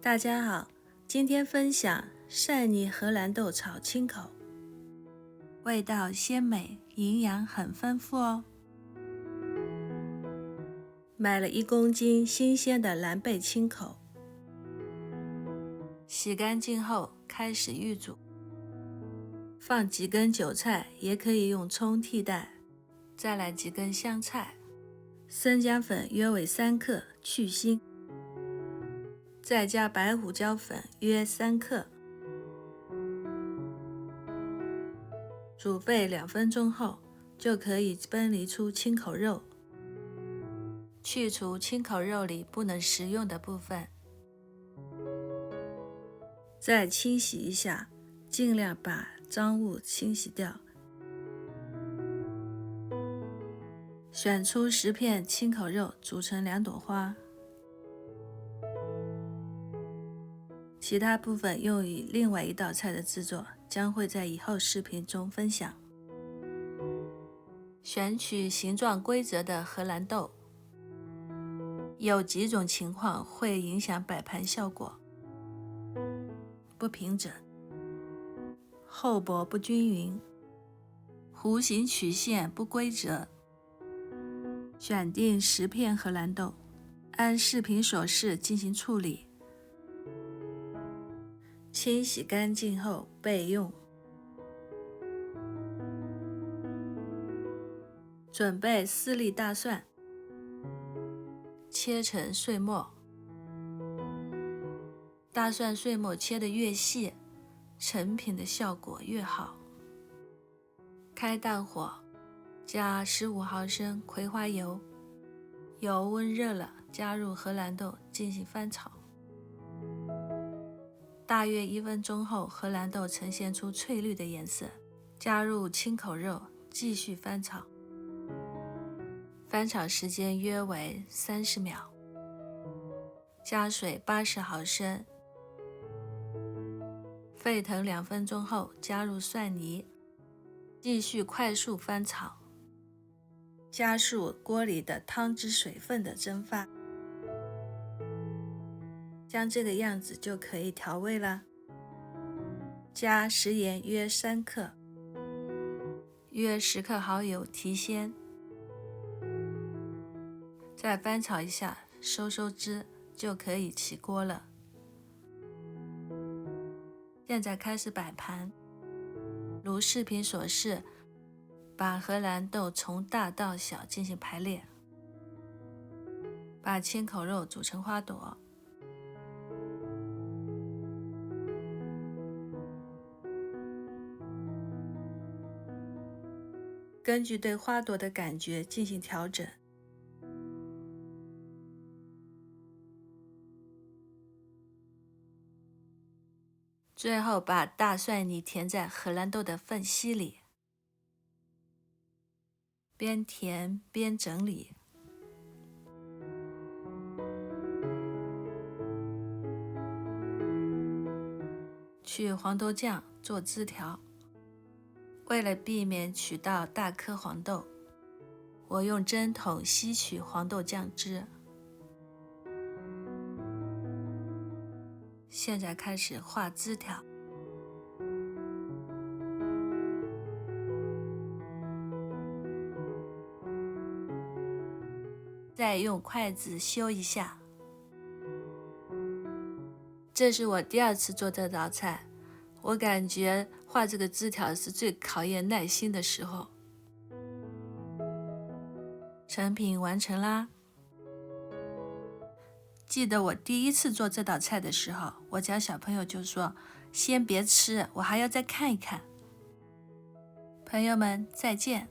大家好，今天分享蒜泥荷兰豆炒青口，味道鲜美，营养很丰富哦。买了1公斤新鲜的蓝贝青口，洗干净后开始预煮，放几根韭菜，也可以用葱替代，再来几根香菜，生姜粉约为3克，去腥。再加白胡椒粉约3克，煮沸2分钟后，就可以分离出青口肉，去除青口肉里不能食用的部分，再清洗一下，尽量把脏物清洗掉。选出10片青口肉，煮成2朵花。其他部分用于另外一道菜的制作，将会在以后视频中分享。选取形状规则的荷兰豆，有几种情况会影响摆盘效果：不平整、厚薄不均匀、弧形曲线不规则。选定10片荷兰豆，按视频所示进行处理。清洗干净后备用。准备4粒大蒜，切成碎末。大蒜碎末切得越细，成品的效果越好。开大火，加15毫升葵花油，油温热了，加入荷兰豆进行翻炒。大约1分钟后，荷兰豆呈现出翠绿的颜色，加入青口肉，继续翻炒。翻炒时间约为30秒。加水80毫升，沸腾2分钟后，加入蒜泥，继续快速翻炒，加速锅里的汤汁水分的蒸发。像这个样子就可以调味了。加食盐约3克，约10克蚝油提鲜。再翻炒一下，收汁就可以起锅了。现在开始摆盘，如视频所示，把荷兰豆从大到小进行排列，把青口肉煮成花朵。根据对花朵的感觉进行调整。最后把大蒜泥填在荷兰豆的缝隙里，边填边整理。取黄豆酱做枝条。为了避免取到大颗黄豆，我用针筒吸取黄豆酱汁。现在开始画枝条，再用筷子修一下。这是我第2次做这道菜，我感觉画这个枝条是最考验耐心的时候。成品完成啦！记得我第1次做这道菜的时候，我家小朋友就说：“先别吃，我还要再看一看。”朋友们，再见。